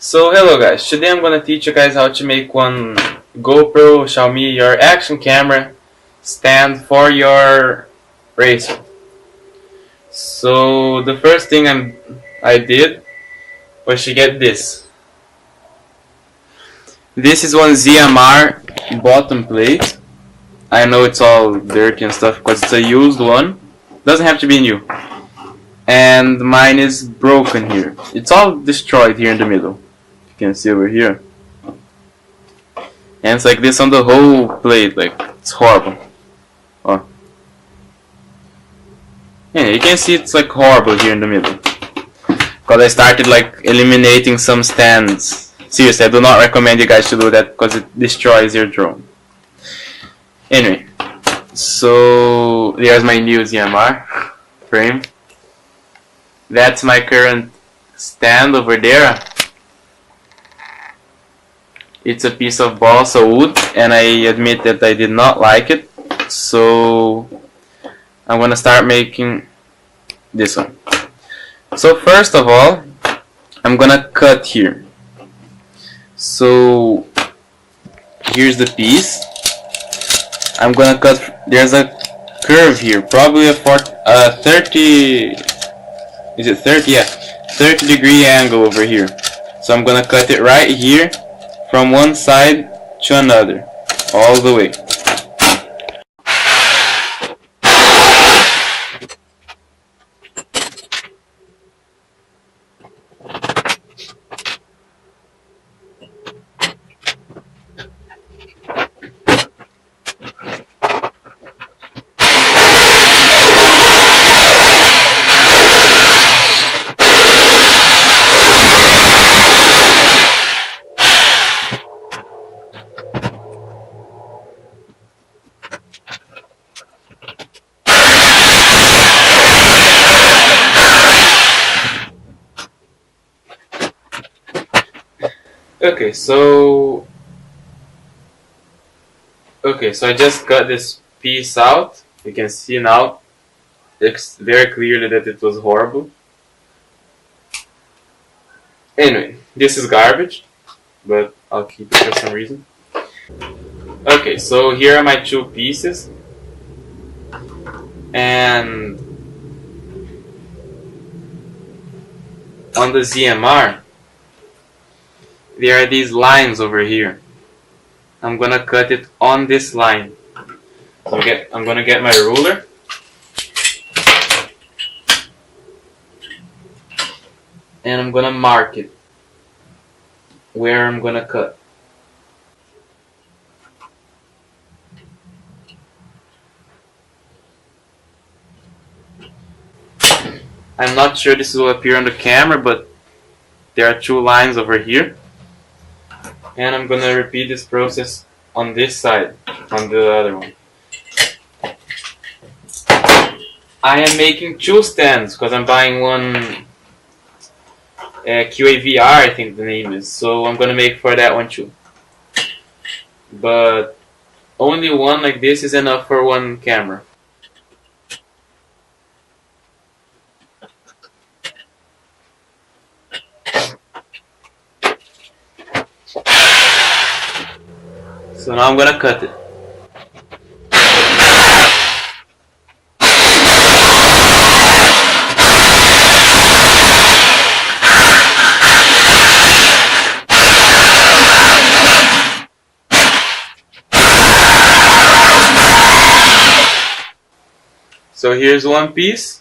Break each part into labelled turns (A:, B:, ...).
A: So hello guys, today I'm gonna teach you guys how to make one GoPro Xiaomi your action camera stand for your racer. So the first thing I did was to get this. This is one ZMR bottom plate. I know it's all dirty and stuff because it's a used one. Doesn't have to be new. And mine is broken here. It's all destroyed here in the middle. You can see over here, and it's like this on the whole plate, like it's horrible. Oh, yeah, you can see it's like horrible here in the middle because I started like eliminating some stands. Seriously, I do not recommend you guys to do that because it destroys your drone. Anyway, so there's my new ZMR frame. That's my current stand over there. It's a piece of balsa wood, and I admit that I did not like it, so I'm gonna start making this one. So first of all, I'm gonna cut here. So here's the piece. I'm gonna cut. There's a curve here, probably a 30. Is it 30? Yeah, 30-degree angle over here. So I'm gonna cut it right here, from one side to another, all the way. So I just cut this piece out. You can see now it's very clearly that it was horrible. Anyway, this is garbage, but I'll keep it for some reason. Okay, so here are my two pieces, and on the ZMR there are these lines over here. I'm gonna cut it on this line. So I'm gonna get my ruler. And I'm gonna mark it where I'm gonna cut. I'm not sure this will appear on the camera, but there are two lines over here. And I'm gonna repeat this process on this side, on the other one. I am making two stands because I'm buying one QAVR, I think the name is. So I'm gonna make for that one too. But only one like this is enough for one camera. So now I'm gonna cut it. So here's one piece,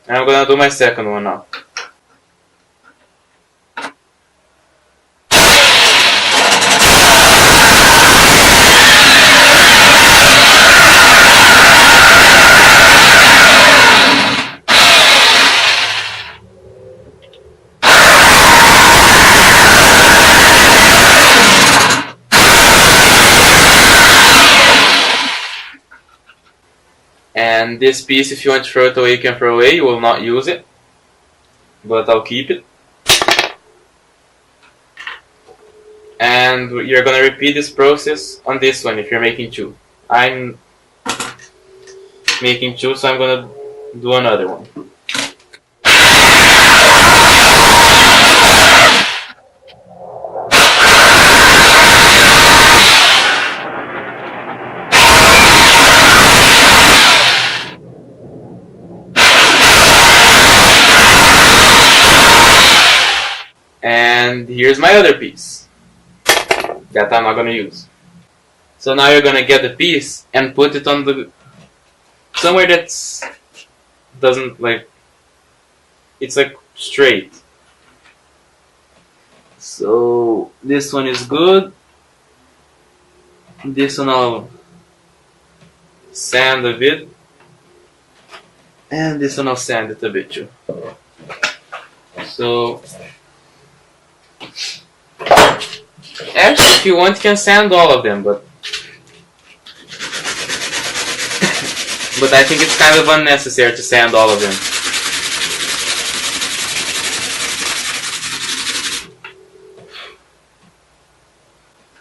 A: and I'm gonna do my second one now. And this piece, if you want to throw it away, you can throw away. You will not use it, but I'll keep it. And you're gonna repeat this process on this one if you're making two. I'm making two, so I'm gonna do another one. And here's my other piece that I'm not gonna use. So now you're gonna get the piece and put it on the somewhere that's doesn't like it's like straight. So this one is good. This one I'll sand a bit. And this one I'll sand it a bit too. So actually if you want you can sand all of them, but I think it's kind of unnecessary to sand all of them.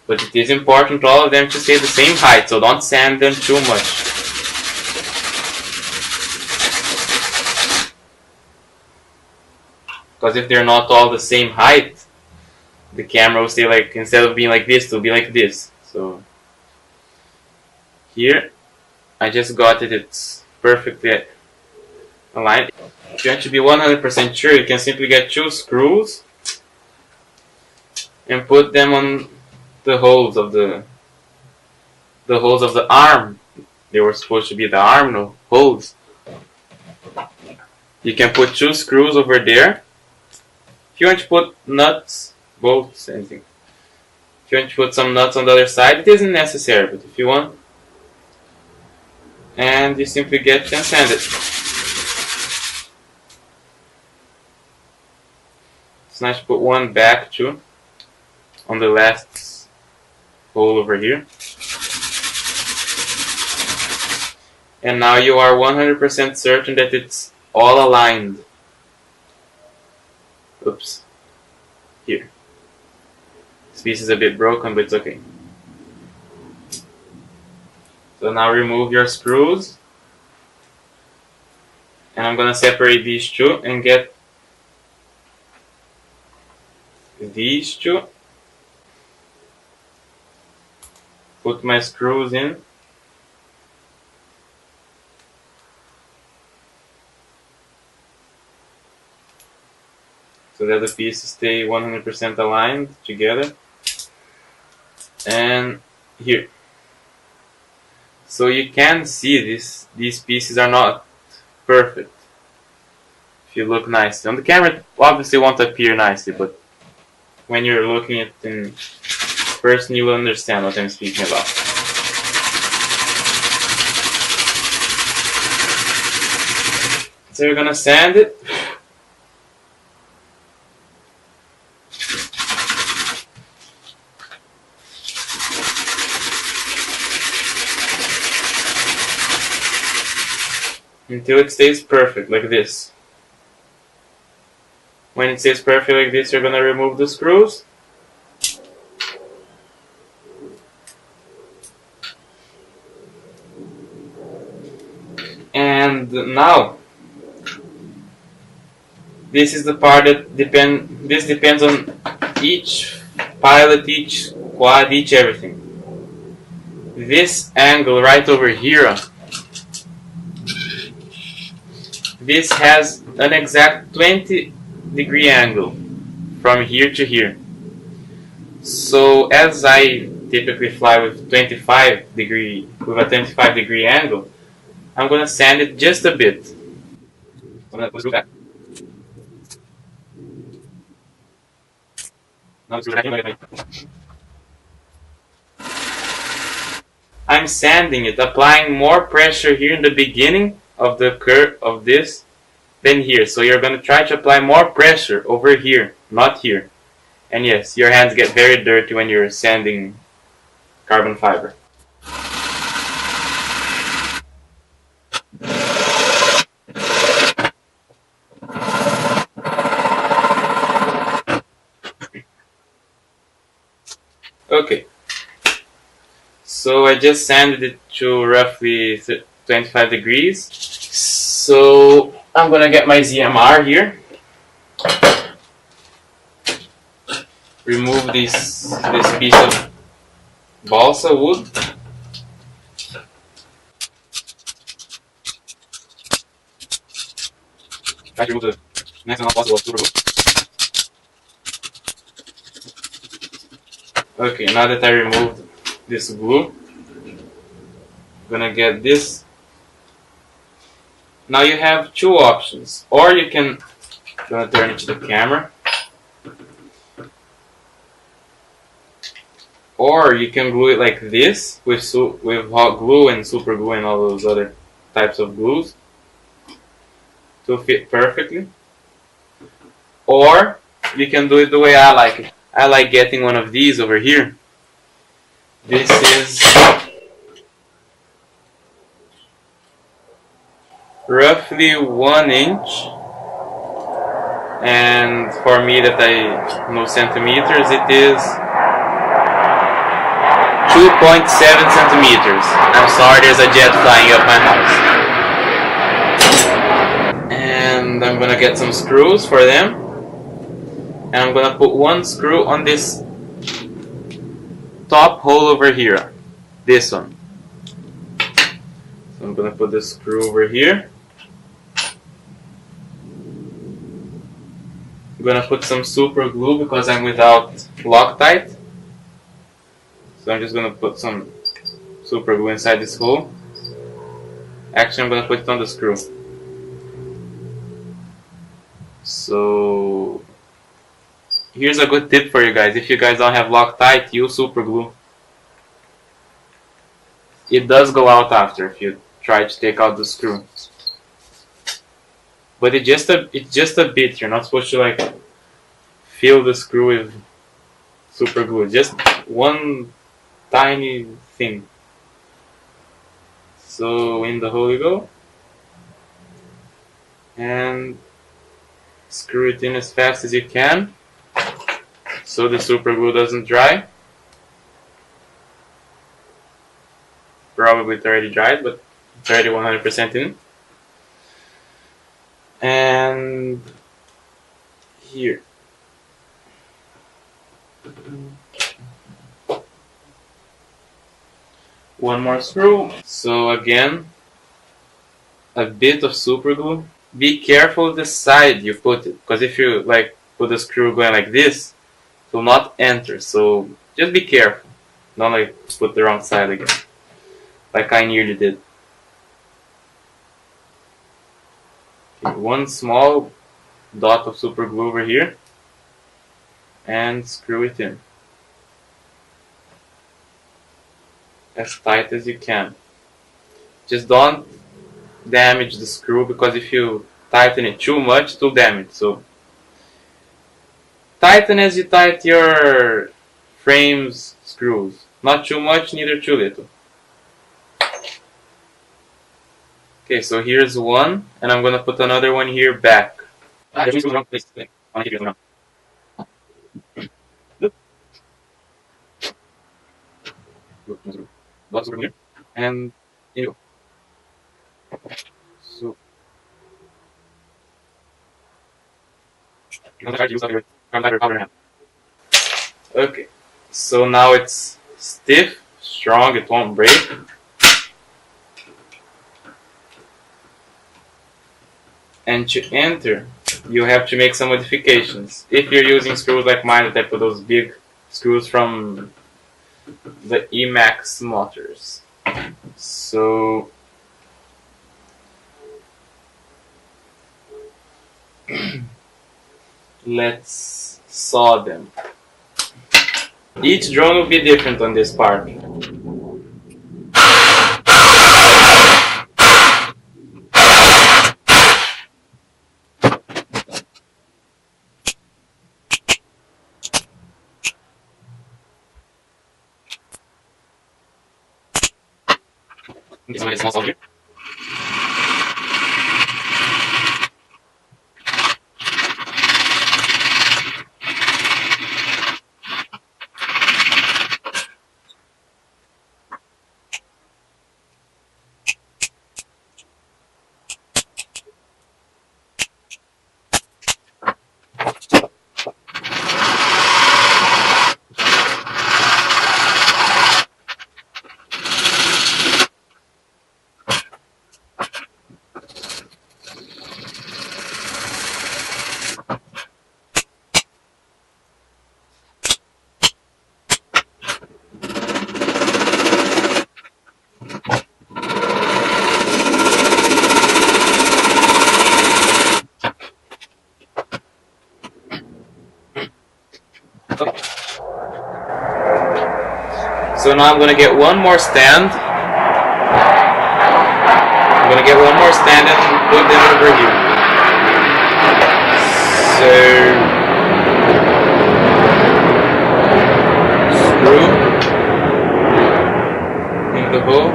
A: But it is important for all of them to stay the same height, so don't sand them too much. Because if they're not all the same height, the camera will stay like, instead of being like this, it'll be like this. So here, I just got it, it's perfectly aligned. If you want to be 100% sure, you can simply get 2 screws and put them on the holes of the arm. They were supposed to be the arm holes. You can put 2 screws over there. If you want to put nuts, bolts, anything. If you want to put some nuts on the other side, it isn't necessary, but if you want, and you simply get and sand it. It's nice to put one back too, on the last hole over here. And now you are 100% certain that it's all aligned. Oops. Here. This piece is a bit broken, but it's okay. So now remove your screws. And I'm gonna separate these two and get these two. Put my screws in. So that the pieces stay 100% aligned together. And here. So you can see these pieces are not perfect. If you look nicely. On the camera it obviously won't appear nicely, but when you're looking at it in person you will understand what I'm speaking about. So you're gonna sand it. Until it stays perfect, like this. When it stays perfect like this, you're gonna remove the screws. And now, this is the part that depends on each pilot, each quad, each everything. This angle right over here, this has an exact 20-degree angle from here to here. So as I typically fly with a 25-degree angle, I'm gonna sand it just a bit. I'm gonna put it back. I'm sanding it, applying more pressure here in the beginning of the curve of this than here. So you're going to try to apply more pressure over here, not here. And yes, your hands get very dirty when you're sanding carbon fiber. Okay, so I just sanded it to roughly 25 degrees. So I'm gonna get my ZMR here. Remove this piece of balsa wood. Try to remove the next amount possible of super glue. Okay, now that I removed this glue, I'm gonna get this. Now you have two options, or you can, I'm gonna turn it to the camera, or you can glue it like this with hot glue and super glue and all those other types of glues to fit perfectly. Or you can do it the way I like it. I like getting one of these over here. This is roughly 1 inch, and for me that I know centimeters, it is 2.7 centimeters. I'm sorry, there's a jet flying up my house. And I'm gonna get some screws for them. And I'm gonna put one screw on this top hole over here. This one. So I'm gonna put the screw over here. I'm gonna put some super glue because I'm without Loctite. So I'm just gonna put some super glue inside this hole. Actually, I'm gonna put it on the screw. So here's a good tip for you guys. If you guys don't have Loctite, use super glue. It does go out after if you try to take out the screw. But it's just a bit. You're not supposed to like fill the screw with super glue. Just one tiny thing. So in the hole you go. And screw it in as fast as you can so the super glue doesn't dry. Probably it's already dried, but it's already 100% in. And here. One more screw. So again, a bit of super glue. Be careful the side you put it, because if you like put the screw going like this, it will not enter. So just be careful. Don't like put the wrong side again, like I nearly did. Okay, one small dot of super glue over here, and screw it in as tight as you can. Just don't damage the screw, because if you tighten it too much, it will damage. So tighten as you tighten your frame's screws. Not too much, neither too little. Okay, so here's one, and I'm gonna put another one here back. There's wrong place. Lots over here, and here you go. So you don't try to use your powder hand. Okay, so now it's stiff, strong, it won't break. And to enter, you have to make some modifications. If you're using screws like mine, that I put those big screws from the Emax motors. So let's saw them. Each drone will be different on this part. This one is small soldier. So now I'm gonna get one more stand. I'm gonna get one more stand and put them over here. So screw in the hole.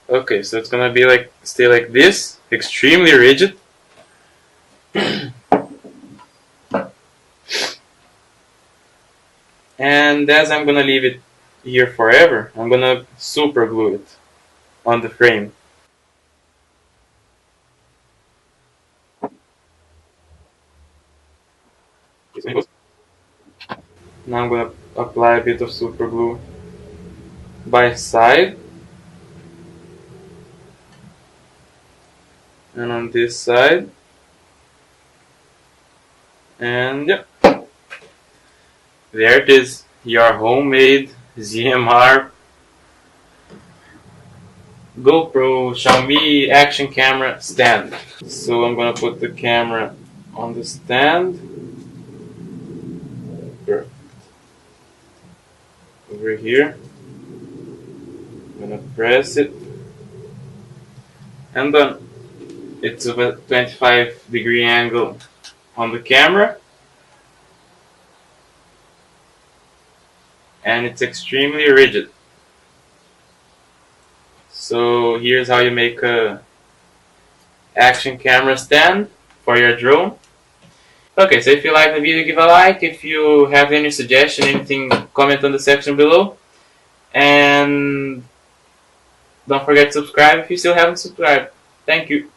A: Okay, so it's gonna be like stay like this, extremely rigid. And as I'm gonna leave it here forever, I'm gonna super glue it on the frame. Now I'm gonna apply a bit of super glue by side and on this side, and yep, there it is, your homemade ZMR GoPro Xiaomi action camera stand. So I'm gonna put the camera on the stand. Perfect. Over here. I'm gonna press it. And done. It's a 25-degree angle on the camera. And it's extremely rigid. So here's how you make a action camera stand for your drone. Okay, so if you like the video, give a like. If you have any suggestion, anything, comment on the section below. And don't forget to subscribe if you still haven't subscribed. Thank you.